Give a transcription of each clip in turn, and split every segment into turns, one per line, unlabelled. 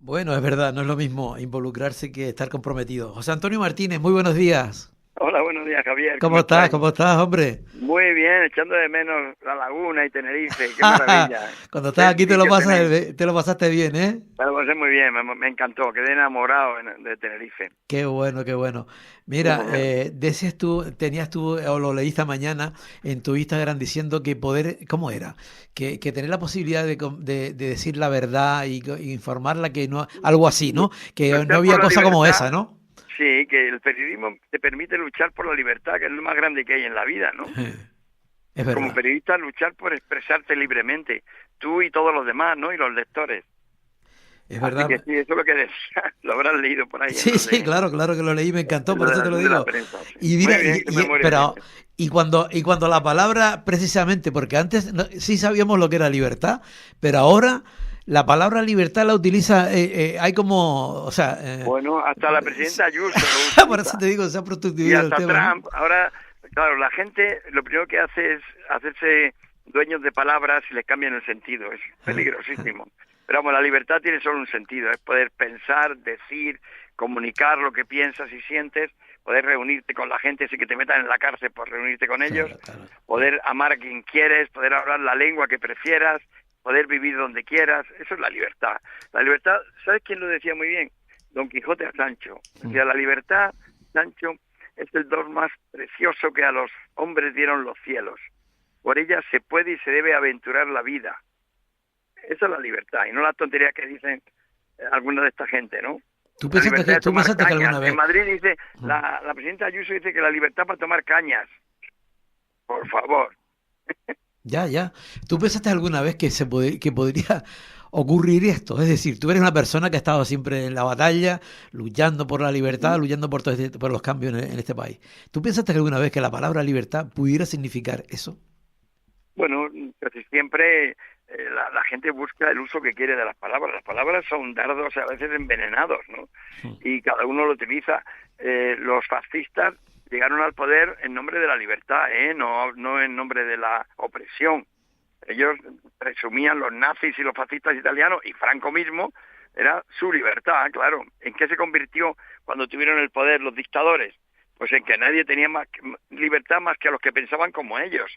Bueno, es verdad, no es lo mismo involucrarse que estar comprometido. José Antonio Martínez, muy buenos días.
Hola, buenos días, Javier.
¿Cómo
¿Cómo
estás?
estáis?
¿Cómo estás, hombre?
Muy bien, echando de menos la laguna y Tenerife. Qué maravilla.
Cuando estás
Qué
aquí
sitio tenéis.
te lo pasaste bien, ¿eh?
Me lo pasé muy bien, me encantó. Quedé enamorado de Tenerife.
Qué bueno, qué bueno.
Muy
Mira,
genial.
decías tú, tenías tú, o lo leíste mañana en tu Instagram diciendo que poder, ¿cómo era? Que tener la posibilidad de decir la verdad y informarla, que no, algo así, ¿no? Que no
Luchar por
había
la
cosa como
libertad,
esa, ¿no?
sí, que el periodismo te permite luchar por la libertad, que es lo más grande que hay en la vida, ¿no?
Es
Como
verdad.
periodista, luchar por expresarte libremente, tú y todos los demás, ¿no? Y los lectores.
Es
Así que
verdad.
sí, eso es lo que decía. Lo habrás leído por ahí
Sí, sí, claro, claro que lo leí, me encantó,
en lo
por
de
eso te lo
de la
digo.
prensa, sí.
Y
Muy
mira,
bien, qué memoria
pero,
tienes.
y cuando la palabra, precisamente, porque antes sí sabíamos lo que era libertad, pero ahora la palabra libertad la utiliza, hay como, o sea,
Bueno, hasta la presidenta Ayuso lo
por eso
utiliza.
te digo, se ha
Y
prostituido el
hasta
tema, ¿no?
Trump. Ahora, claro, la gente lo primero que hace es hacerse dueños de palabras y les cambian el sentido. Es peligrosísimo. Pero vamos, la libertad tiene solo un sentido, es poder pensar, decir, comunicar lo que piensas y sientes, poder reunirte con la gente sin que te metan en la cárcel por reunirte con ellos,
Claro, claro, claro.
poder amar a quien quieres, poder hablar la lengua que prefieras, poder vivir donde quieras. Eso es la libertad. La libertad, ¿sabes quién lo decía muy bien? Don Quijote a Sancho.
Mm.
Decía, la libertad, Sancho, es el don más precioso que a los hombres dieron los cielos. Por ella se puede y se debe aventurar la vida. Esa es la libertad, y no la tontería que dicen alguna de esta gente, ¿no? La libertad de
Tú
tomar
pensaste que
cañas.
alguna
En
vez,
Madrid dice,
mm,
la presidenta Ayuso dice que la libertad para tomar cañas. Por favor.
ya, ya, tú pensaste alguna vez que que podría ocurrir esto, es decir, tú eres una persona que ha estado siempre en la batalla, luchando por la libertad, luchando por, por los cambios en este país. ¿Tú pensaste alguna vez que la palabra libertad pudiera significar eso?
Bueno, casi siempre la gente busca el uso que quiere de las palabras. Las palabras son dardos a veces envenenados, ¿no?
Mm.
Y cada uno lo utiliza. Los fascistas llegaron al poder en nombre de la libertad, no en nombre de la opresión. Ellos presumían, los nazis y los fascistas italianos, y Franco mismo, era su libertad, claro. ¿En qué se convirtió cuando tuvieron el poder los dictadores? Pues en que nadie tenía más libertad más que a los que pensaban como ellos.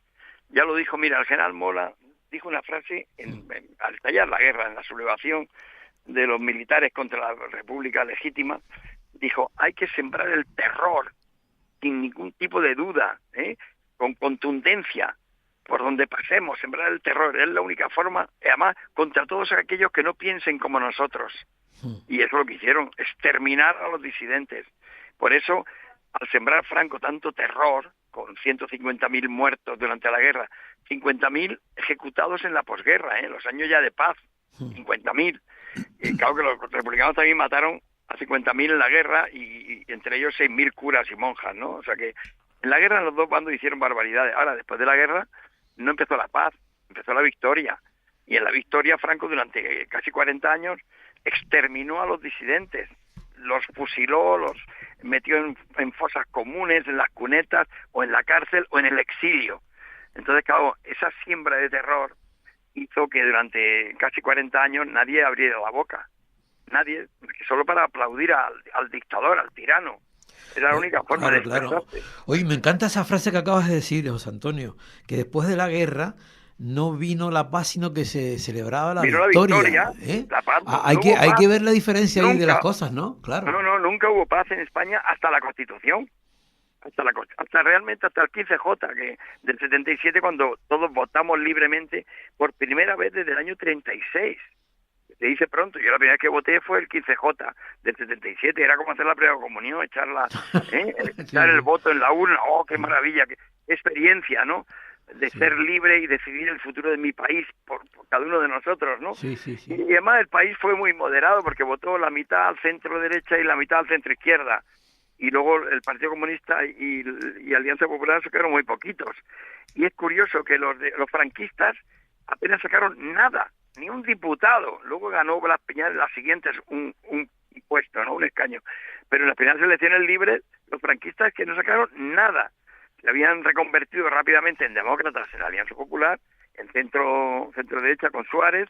Ya lo dijo, mira, el general Mola dijo una frase al estallar la guerra, en la sublevación de los militares contra la República Legítima, dijo, hay que sembrar el terror sin ningún tipo de duda, con contundencia, por donde pasemos, sembrar el terror. Es la única forma, y además, contra todos aquellos que no piensen como nosotros.
Mm.
Y eso es lo que hicieron, exterminar a los disidentes. Por eso, al sembrar Franco tanto terror, con 150.000 muertos durante la guerra, 50.000 ejecutados en la posguerra, en los años ya de paz, 50.000. Y claro que los republicanos también mataron a 50.000 en la guerra y entre ellos 6.000 curas y monjas, ¿no? O sea que en la guerra los dos bandos hicieron barbaridades. Ahora, después de la guerra, no empezó la paz, empezó la victoria. Y en la victoria, Franco, durante casi 40 años, exterminó a los disidentes, los fusiló, los metió en fosas comunes, en las cunetas, o en la cárcel, o en el exilio. Entonces, claro, esa siembra de terror hizo que durante casi 40 años nadie abriera la boca. Nadie, solo para aplaudir al dictador, al tirano. Era la única forma de
Claro, claro.
expresarse.
Oye, me encanta esa frase que acabas de decir, José Antonio, que después de la guerra no vino la paz, sino que se celebraba la
Vino la
victoria,
victoria,
¿eh?
la paz,
Hay
no hubo
hay
paz,
que ver la diferencia ahí de las
nunca,
cosas, ¿no? Claro.
nunca hubo paz en España hasta la Constitución, hasta realmente hasta el 15J, que del 77, cuando todos votamos libremente por primera vez desde el año 36. Se dice pronto, yo la primera vez que voté fue el 15J del 77, era como hacer la primera comunión, echar
Sí,
el
sí.
voto en la urna. Oh, qué maravilla, qué experiencia, ¿no? De ser libre y decidir el futuro de mi país por cada uno de nosotros, ¿no?
Sí, sí,
Y
sí.
además el país fue muy moderado porque votó la mitad al centro derecha y la mitad al centro izquierda. Y luego el Partido Comunista y Alianza Popular sacaron muy poquitos. Y es curioso que los franquistas apenas sacaron nada, ni un diputado. Luego ganó Blas Piñar en las siguientes un puesto, ¿no? Un escaño. Pero en las primeras elecciones libres, los franquistas que no sacaron nada. Se habían reconvertido rápidamente en demócratas en la Alianza Popular, en centro derecha con Suárez,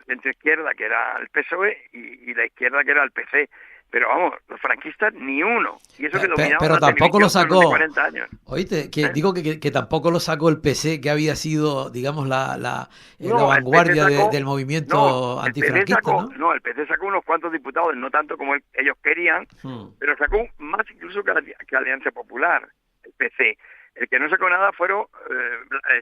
centro izquierda, que era el PSOE, y la izquierda, que era el PC. Pero vamos, los franquistas ni uno. Y eso que dominaban
pero
la
tampoco lo
televisión
sacó.
durante 40 años.
Oíste, digo que tampoco lo sacó el PC, que había sido, digamos, la
No,
vanguardia
el PC sacó,
del movimiento antifranquista, ¿no?
No, el PC sacó unos cuantos diputados, no tanto como ellos querían, pero sacó más incluso que Alianza Popular, el PC. El que no sacó nada fueron,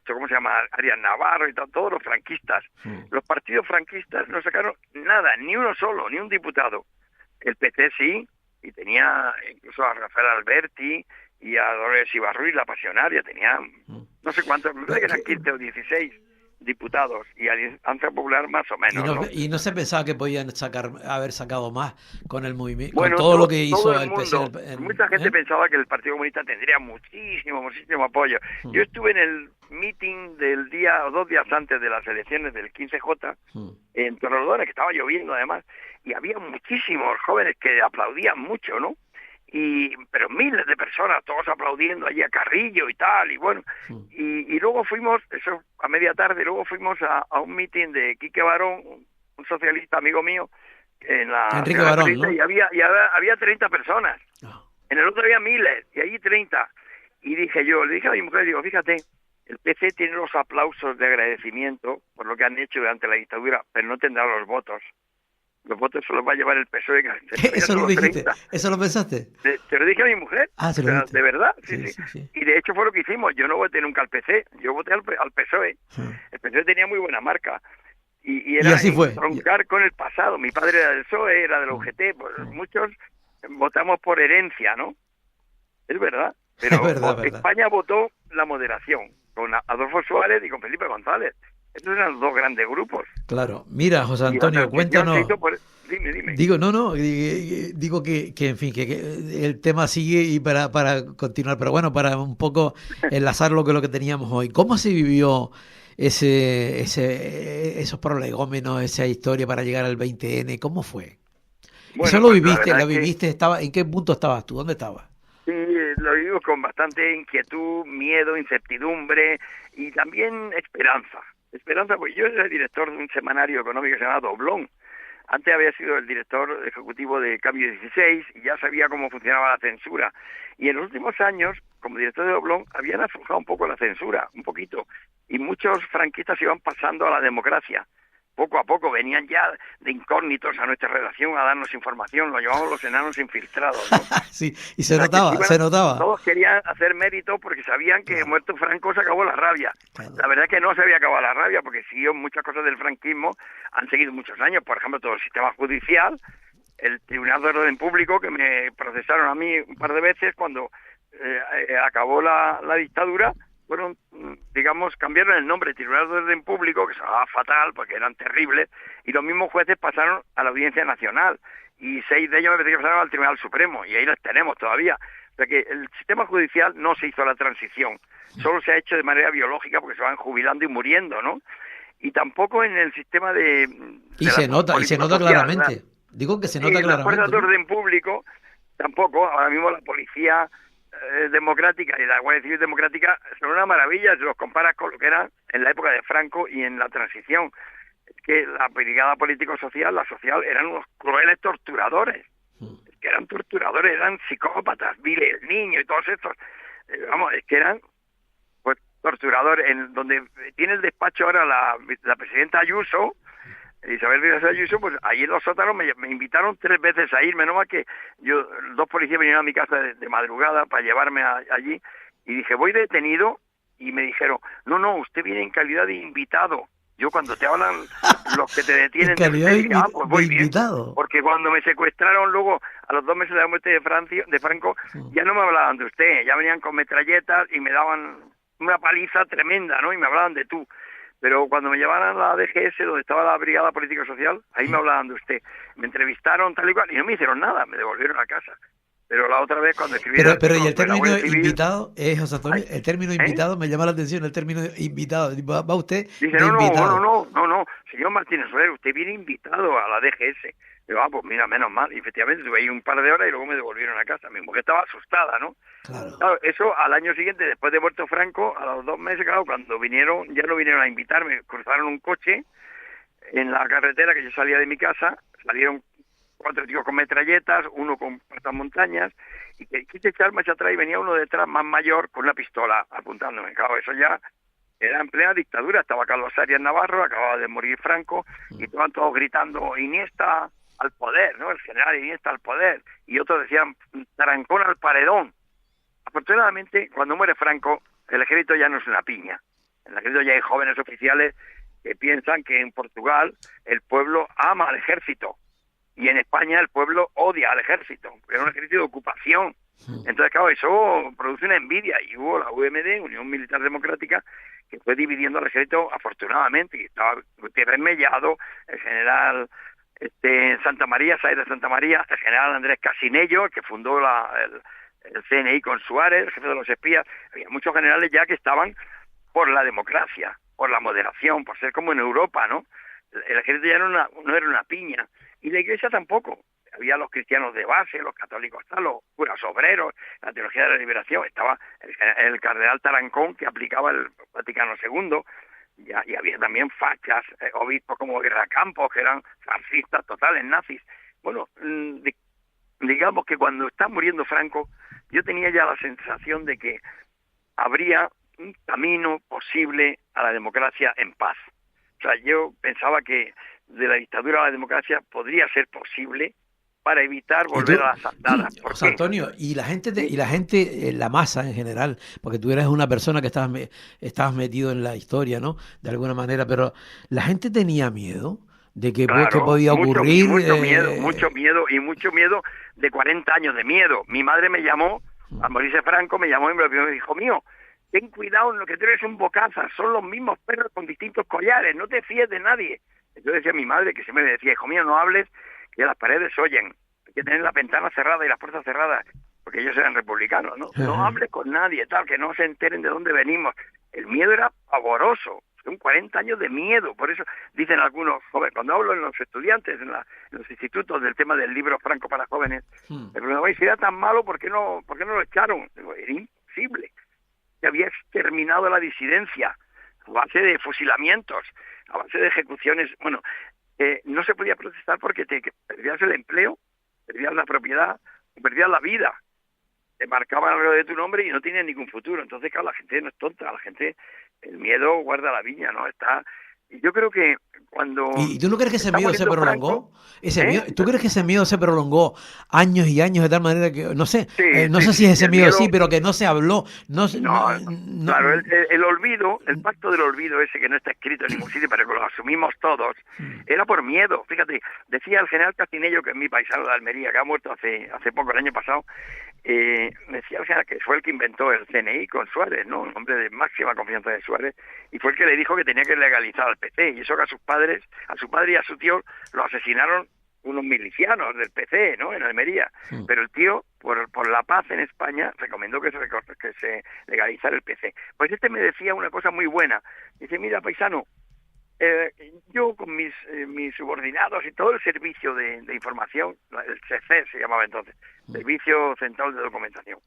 ¿cómo se llama? Arias Navarro y todos los franquistas. Los partidos franquistas no sacaron nada, ni uno solo, ni un diputado. El PC sí, y tenía incluso a Rafael Alberti y a Dolores Ibarruiz, la pasionaria, tenía no sé cuántos, me parece que eran 15 o 16 diputados, y Alianza Popular más o menos, ¿no?
Y no se pensaba que podían haber sacado más con el movimiento,
bueno,
con todo lo que hizo
el
PC.
mundo, mucha gente pensaba que el Partido Comunista tendría muchísimo apoyo. Yo estuve en el meeting del día o 2 días antes de las elecciones del 15J en Torrelodones, que estaba lloviendo además, y había muchísimos jóvenes que aplaudían mucho, ¿no? Pero miles de personas, todos aplaudiendo allí a Carrillo y tal, y bueno, y luego fuimos, eso a media tarde, luego fuimos a un meeting de Quique Barón, un socialista amigo mío, en la
Enrique Barón, ¿no?
y había 30 personas. En el otro había miles, y allí 30. Y le dije a mi mujer, digo, fíjate, el PC tiene los aplausos de agradecimiento por lo que han hecho durante la dictadura, pero no tendrá los votos. Los votos se los va a llevar el PSOE.
¿Eso lo dijiste? ¿Eso lo pensaste?
Te lo dije a mi mujer.
Se lo dijiste.
¿De verdad? Sí. Y de hecho fue lo que hicimos. Yo no voté nunca al PC, yo voté al PSOE. El PSOE tenía muy buena marca. Y era
así fue.
Troncar con el pasado. Mi padre era del PSOE, era del UGT. Pues muchos votamos por herencia, ¿no? Es verdad. Pero
es verdad.
España votó la moderación con Adolfo Suárez y con Felipe González. Estos eran los dos grandes grupos.
Claro. Mira, José Antonio, cuéntanos.
Dime.
Digo que en fin, que el tema sigue y para continuar, pero bueno, para un poco enlazar lo que teníamos hoy. ¿Cómo se vivió esos prolegómenos, esa historia para llegar al 20N? ¿Cómo fue?
Bueno,
¿Eso lo viviste? ¿En qué punto estabas tú? ¿Dónde estabas?
Sí, lo vivo con bastante inquietud, miedo, incertidumbre y también esperanza. Pues yo era el director de un semanario económico que se llama Doblón. Antes había sido el director ejecutivo de Cambio 16 y ya sabía cómo funcionaba la censura. Y en los últimos años, como director de Doblón, habían aflojado un poco la censura, un poquito. Y muchos franquistas iban pasando a la democracia. Poco a poco venían ya de incógnitos a nuestra redacción a darnos información, lo llamamos los enanos infiltrados, ¿no?
Sí, y se notaba.
Todos querían hacer mérito porque sabían que muerto Franco se acabó la rabia. Claro. La verdad es que no se había acabado la rabia porque siguió muchas cosas del franquismo, han seguido muchos años, por ejemplo, todo el sistema judicial, el Tribunal de Orden Público, que me procesaron a mí un par de veces cuando acabó la dictadura. Fueron, digamos, cambiaron el nombre Tribunal de Orden Público, que sonaba fatal porque eran terribles, y los mismos jueces pasaron a la Audiencia Nacional, y 6 de ellos me parece que pasaron al Tribunal Supremo, y ahí los tenemos todavía. O sea que el sistema judicial no se hizo la transición, solo se ha hecho de manera biológica porque se van jubilando y muriendo, ¿no? Y tampoco en el sistema de
se nota claramente. Digo que se nota claramente.
Las fuerzas de orden público, tampoco. Ahora mismo la policía democrática y la Guardia Civil democrática son una maravilla si los comparas con lo que eran en la época de Franco y en la transición. Es que la brigada político-social, la social, eran unos crueles torturadores. Es que eran torturadores, eran psicópatas, viles, niños y todos estos. Es que eran pues torturadores. En donde tiene el despacho ahora la presidenta Ayuso, Isabel Díaz Ayuso, pues ahí en los sótanos me invitaron 3 veces a ir, menos mal que 2 policías vinieron a mi casa de madrugada para llevarme allí, y dije, voy detenido, y me dijeron, no, usted viene en calidad de invitado. Yo cuando te hablan los que te detienen, pues voy bien, porque cuando me secuestraron luego, a los 2 meses de la muerte de Franco, ya no me hablaban de usted, ya venían con metralletas y me daban una paliza tremenda, ¿no? Y me hablaban de tú. Pero cuando me llevaron a la DGS, donde estaba la Brigada Política Social, ahí me hablaban de usted. Me entrevistaron tal y cual, y no me hicieron nada, me devolvieron a casa. Pero la otra vez cuando escribí...
Pero ¿y el término invitado, José Antonio? El término invitado me llama la atención, el término invitado. ¿Va usted
Dice, no, señor Martínez Soler, usted viene invitado a la DGS. Digo, pues mira, menos mal. Y efectivamente estuve ahí un par de horas y luego me devolvieron a casa. Mi mujer estaba asustada, ¿no? Claro, eso al año siguiente, después de muerto Franco, a los 2 meses, claro, cuando vinieron, ya no vinieron a invitarme, cruzaron un coche en la carretera que yo salía de mi casa, salieron 4 tíos con metralletas, uno con montañas, y que quise echar marcha atrás y venía uno detrás más mayor con una pistola apuntándome. Claro, eso ya era en plena dictadura, estaba Carlos Arias Navarro, acababa de morir Franco, y estaban todos gritando Iniesta al poder, ¿no? El general Iniesta al poder, y otros decían Tarancón al paredón. Afortunadamente, cuando muere Franco, el ejército ya no es una piña. En el ejército ya hay jóvenes oficiales que piensan que en Portugal el pueblo ama al ejército y en España el pueblo odia al ejército, porque era un ejército de ocupación. Entonces, claro, eso produce una envidia, y hubo la UMD, Unión Militar Democrática, que fue dividiendo al ejército afortunadamente, y estaba Gutiérrez Mellado, el general Santa María, Sáenz de Santa María, el general Andrés Casinello, el que fundó el CNI con Suárez, el jefe de los espías. Había muchos generales ya que estaban por la democracia, por la moderación, por ser como en Europa, ¿no? El ejército ya no era una piña, y la Iglesia tampoco. Había los cristianos de base, los católicos, los curas obreros, la teología de la liberación. Estaba el cardenal Tarancón, que aplicaba el Vaticano II, y había también fachas, obispos como Guerracampos, que eran fascistas totales, nazis. Bueno, digamos que cuando está muriendo Franco, yo tenía ya la sensación de que habría un camino posible a la democracia en paz. O sea, yo pensaba que de la dictadura a la democracia podría ser posible para evitar volver a las andadas.
José Antonio, y la gente, la masa en general, porque tú eres una persona que estabas metido en la historia, ¿no? De alguna manera, pero la gente tenía miedo de que,
claro,
que podía ocurrir.
Mucho miedo de 40 años de miedo. Mi madre me llamó, al morirse Franco, me llamó y me dijo, hijo mío, ten cuidado en lo que tú eres un bocaza, son los mismos perros con distintos collares, no te fíes de nadie. Entonces decía mi madre, que siempre me decía, hijo mío, no hables, que las paredes oyen, hay que tener la ventana cerrada y las puertas cerradas, porque ellos eran republicanos, ¿no? No hables con nadie, tal, que no se enteren de dónde venimos. El miedo era pavoroso, son 40 años de miedo, por eso dicen algunos jóvenes, cuando hablo en los estudiantes, en los institutos del tema del libro Franco para jóvenes, me preguntan, si era tan malo, ¿por qué no lo echaron? Digo, era imposible. Se había exterminado la disidencia a base de fusilamientos, a base de ejecuciones. Bueno, no se podía protestar porque perdías el empleo, perdías la propiedad, perdías la vida. Te marcaban algo de tu nombre y no tenías ningún futuro. Entonces, claro, la gente no es tonta, la gente, el miedo guarda la viña, ¿no? Y yo creo que cuando...
¿Y tú no crees que ese miedo se prolongó?
Franco,
¿Tú crees que ese miedo se prolongó años y años de tal manera que, no sé, no sé si es ese miedo, sí, pero que no se habló?
Claro, el olvido, el pacto del olvido ese que no está escrito en ningún sitio, pero que lo asumimos todos, era por miedo. Fíjate, decía el general Casinello, que es mi paisano de Almería, que ha muerto hace poco, el año pasado, decía el general que fue el que inventó el CNI con Suárez, ¿no? Un hombre de máxima confianza de Suárez, y fue el que le dijo que tenía que legalizar al PC, y eso que a su padre y a su tío lo asesinaron unos milicianos del PC, ¿no? En Almería. Pero el tío, por la paz en España, recomendó que se legalizara el PC. Pues me decía una cosa muy buena. Dice, mira, paisano, yo con mis subordinados y todo el servicio de información, el CC se llamaba entonces, Servicio Central de Documentación,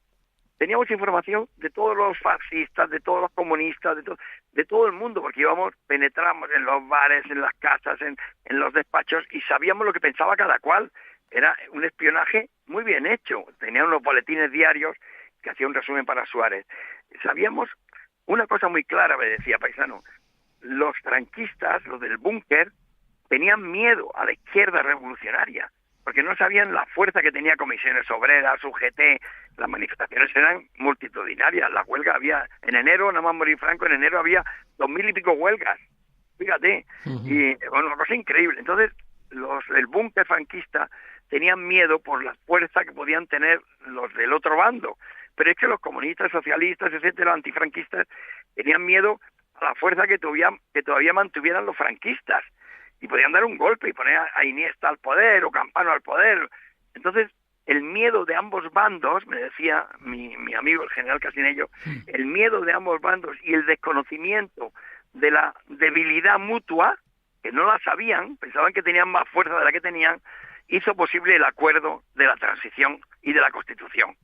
teníamos información de todos los fascistas, de todos los comunistas, de todo el mundo, porque penetramos en los bares, en las casas, en los despachos, y sabíamos lo que pensaba cada cual. Era un espionaje muy bien hecho. Tenían unos boletines diarios que hacía un resumen para Suárez. Sabíamos una cosa muy clara, me decía, paisano, los franquistas, los del búnker, tenían miedo a la izquierda revolucionaria, porque no sabían la fuerza que tenía Comisiones Obreras, UGT. Las manifestaciones eran multitudinarias, las huelgas había, en enero, nada más morir Franco, en enero había 2000 y pico huelgas, fíjate, y bueno, una cosa increíble. Entonces, el búnker franquista tenían miedo por la fuerza que podían tener los del otro bando, pero es que los comunistas, socialistas, etcétera, antifranquistas, tenían miedo a la fuerza que todavía mantuvieran los franquistas, y podían dar un golpe y poner a Iniesta al poder o Campano al poder. Entonces, el miedo de ambos bandos, me decía mi amigo el general Casinello, el miedo de ambos bandos y el desconocimiento de la debilidad mutua, que no la sabían, pensaban que tenían más fuerza de la que tenían, hizo posible el acuerdo de la transición y de la Constitución.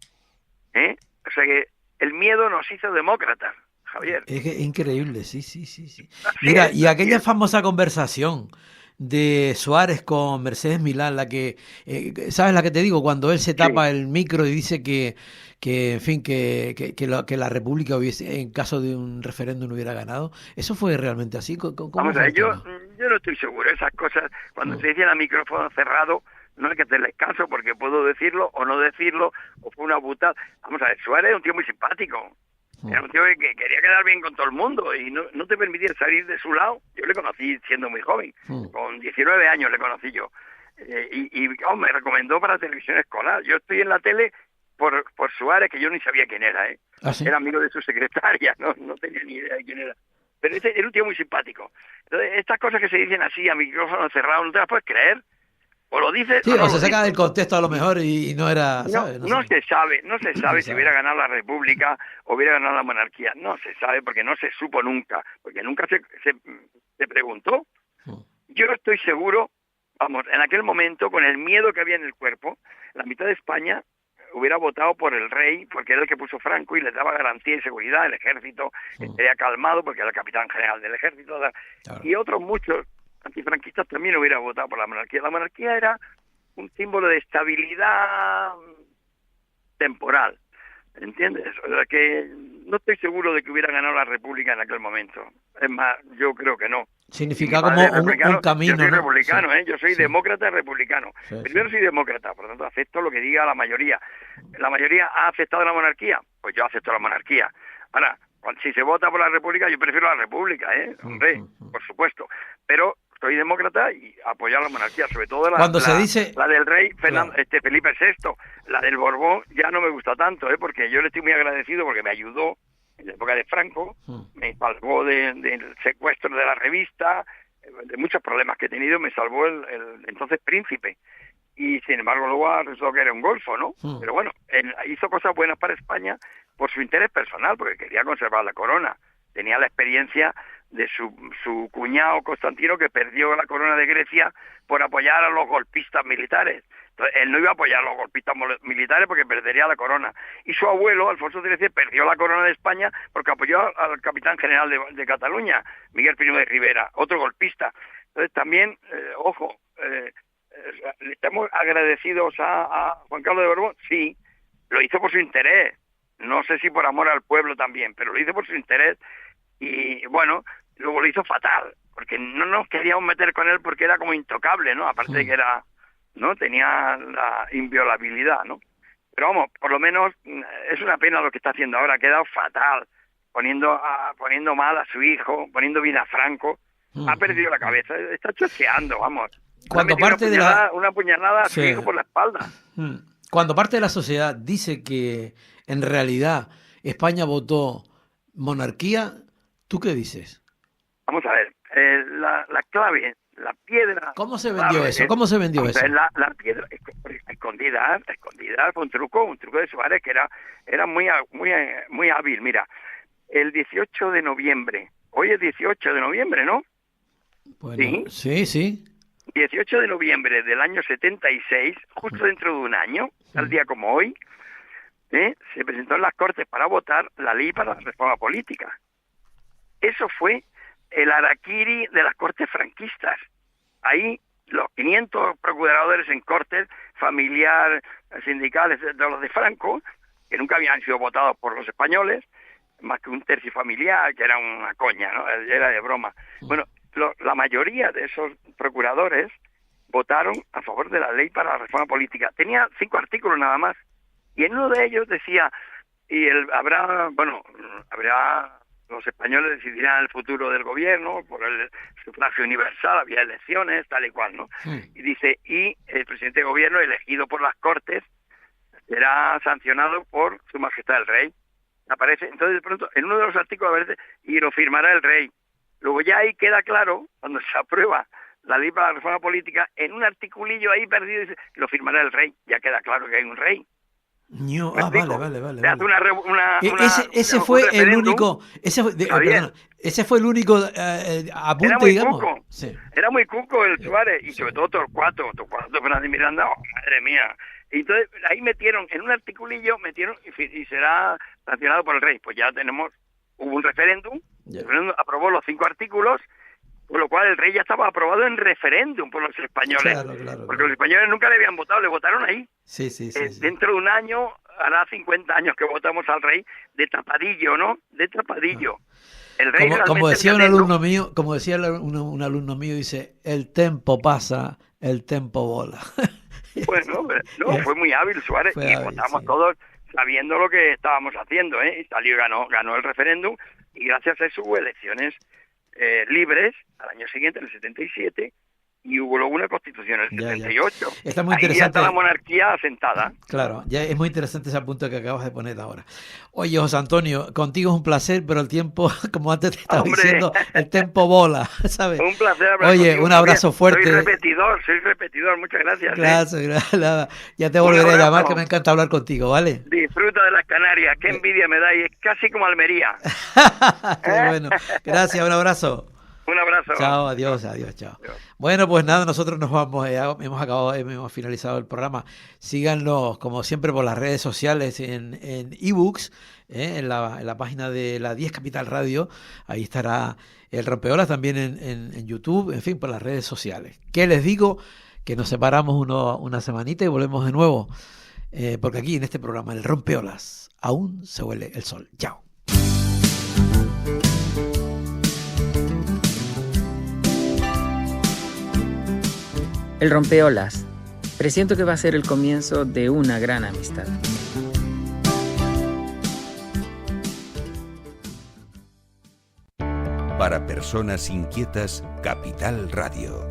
O sea que el miedo nos hizo demócratas, Javier.
Es increíble, sí. Mira, y aquella famosa conversación de Suárez con Mercedes Milán, la que, ¿sabes la que te digo? Cuando él se tapa
Sí.
el micro y dice que en fin, que la República hubiese, en caso de un referéndum, hubiera ganado. ¿Eso fue realmente así? ¿Cómo
Vamos a
fue
ver,
el tema?
yo no estoy seguro. Esas cosas, cuando
Mm,
se dicen a micrófono cerrado, no hay que hacerles caso porque puedo decirlo o no decirlo, o fue una putada. Vamos a ver, Suárez es un tío muy simpático.
mm,
Era un tío que quería quedar bien con todo el mundo y no te permitía salir de su lado. Yo le conocí siendo muy joven,
mm.
con 19 años le conocí yo. Me recomendó para televisión escolar. Yo estoy en la tele por Suárez, que yo ni sabía quién era, ¿eh?
¿Ah, sí?
Era amigo de su secretaria, no tenía ni idea de quién era. Pero era un tío muy simpático. Entonces, estas cosas que se dicen así a micrófono cerrado, no te las puedes creer. O lo dices
Sí,
o
o
no
se
lo
saca del
dices.
contexto a lo mejor y no era,
No,
¿sabes? No
no
sé.
se sabe, no se
No se
sabe si
sabe.
hubiera ganado la República o hubiera ganado la monarquía. No se sabe porque no se supo nunca, porque nunca se preguntó.
Mm,
Yo estoy seguro, vamos, en aquel momento, con el miedo que había en el cuerpo, la mitad de España hubiera votado por el rey, porque era el que puso Franco y les daba garantía y seguridad, el ejército
mm,
estaría calmado porque era el capitán general del ejército,
claro.
y otros muchos antifranquistas también hubieran votado por la monarquía. La monarquía era un símbolo de estabilidad temporal, ¿entiendes? O sea que no estoy seguro de que hubiera ganado la República en aquel momento. Es más, yo creo que no. Y mi
Significa como
padre es
un
republicano, yo
camino,
soy
¿no? Sí,
republicano, ¿eh? Yo soy
sí,
demócrata y republicano.
sí, sí.
Primero soy demócrata, por lo tanto acepto lo que diga la mayoría. ¿La mayoría ha aceptado la monarquía? Pues yo acepto la monarquía. Ahora, si se vota por la república, yo prefiero la república, ¿eh?
Mm,
Hombre,
mm, mm.
por supuesto. Pero soy demócrata y apoyo a la monarquía, sobre todo
Cuando se dice,
la del rey
claro,
Felipe VI. La del Borbón ya no me gusta tanto, ¿eh? Porque yo le estoy muy agradecido porque me ayudó en la época de Franco,
mm,
me salvó del secuestro de la revista, de muchos problemas que he tenido, me salvó el entonces príncipe. Y sin embargo luego resultó que era un golfo, ¿no?
mm,
Pero bueno, él hizo cosas buenas para España por su interés personal, porque quería conservar la corona. Tenía la experiencia de su cuñado Constantino, que perdió la corona de Grecia por apoyar a los golpistas militares. Entonces, él no iba a apoyar a los golpistas militares porque perdería la corona. Y su abuelo, Alfonso XIII, perdió la corona de España porque apoyó al capitán general de Cataluña, Miguel Primo de Rivera, otro golpista. Entonces también, ¿le estamos agradecidos a Juan Carlos de Borbón? Sí, lo hizo por su interés. No sé si por amor al pueblo también, pero lo hizo por su interés. Y bueno, luego lo hizo fatal, porque no nos queríamos meter con él porque era como intocable, ¿no? Aparte de que era, ¿no? Tenía la inviolabilidad, ¿no? Pero vamos, por lo menos es una pena lo que está haciendo ahora, ha quedado fatal, poniendo mal a su hijo, poniendo bien a Franco,
mm,
ha perdido la
mm.
cabeza, está chocheando, vamos. Le ha
Cuando
metido
parte de la,
una puñalada a su
sí,
hijo por la espalda.
mm. Cuando parte de la sociedad dice que en realidad España votó monarquía, ¿tú qué dices?
Vamos a ver, la clave, la piedra
¿Cómo se vendió
clave
eso? ¿Cómo se vendió
vamos a ver,
eso?
la piedra escondida, fue un truco de Suárez que era muy hábil. Mira, el 18 de noviembre, hoy es 18 de noviembre, ¿no?
Bueno,
Sí,
sí, sí.
18 de noviembre del año 76, justo dentro de un año, tal día como hoy, se presentó en las Cortes para votar la ley para la reforma política. Eso fue el harakiri de las Cortes franquistas. Ahí los 500 procuradores en Cortes, familiar, sindicales de los de Franco, que nunca habían sido votados por los españoles, más que un tercio familiar, que era una coña, ¿no? Era de broma. Bueno, la mayoría de esos procuradores votaron a favor de la ley para la reforma política. Tenía 5 artículos nada más, y en uno de ellos decía, habrá los españoles decidirán el futuro del gobierno por el sufragio universal, había elecciones, tal y cual, ¿no? Y dice, y el presidente de gobierno elegido por las Cortes será sancionado por Su Majestad el Rey. Aparece, entonces de pronto, en uno de los artículos aparece, y lo firmará el Rey. Luego ya ahí queda claro, cuando se aprueba la ley para la reforma política, en un articulillo ahí perdido dice, lo firmará el Rey. Ya queda claro que hay un rey.
Vale.
Se hace
Ese
un
fue el
referéndum.
único,
Javier,
perdona, ese fue el único
era
apunte,
muy
digamos.
cuco.
Sí,
Era muy cuco el
sí,
Suárez, y
sí.
sobre todo Torcuato Fernández Miranda, madre mía. Y entonces ahí metieron, en un articulillo, y será sancionado por el Rey. Pues ya hubo un referéndum,
Ya.
el referéndum aprobó los 5 artículos, con lo cual el rey ya estaba aprobado en referéndum por los españoles, porque los españoles nunca le habían votado, le votaron ahí.
Sí.
Dentro de un año, hará 50 años que votamos al rey de tapadillo, ¿no? De tapadillo. El rey
como decía un alumno mío, un alumno mío, dice, el tempo pasa, el tempo vola.
Bueno, no, fue muy hábil Suárez, votamos todos sabiendo lo que estábamos haciendo, ¿eh? Y salió y ganó el referéndum, y gracias a eso hubo elecciones libres al año siguiente, en el 77, y hubo luego una constitución en el 78.
Está muy
Ahí
interesante.
ya está la monarquía asentada.
Claro, ya es muy interesante ese punto que acabas de poner ahora. Oye, José Antonio, contigo es un placer, pero el tiempo, como antes te estaba diciendo, el tiempo vola, ¿sabes?
Un placer hablar
Oye,
contigo.
un abrazo fuerte.
Soy repetidor, muchas gracias.
Gracias, nada. Ya te volveré a llamar, que me encanta hablar contigo, ¿vale?
Disfruta de las Canarias, qué envidia me da, y es casi como Almería.
Qué bueno, gracias, un abrazo.
Un abrazo.
Chao, adiós, chao. Adiós. Bueno, pues nada, nosotros nos vamos, hemos finalizado el programa. Síganos, como siempre, por las redes sociales, en ebooks, en la página de la 10 Capital Radio. Ahí estará el Rompeolas, también en YouTube, en fin, por las redes sociales. ¿Qué les digo? Que nos separamos una semanita y volvemos de nuevo, porque aquí en este programa, el Rompeolas, aún se huele el sol. Chao.
El Rompeolas. Presiento que va a ser el comienzo de una gran amistad.
Para personas inquietas, Capital Radio.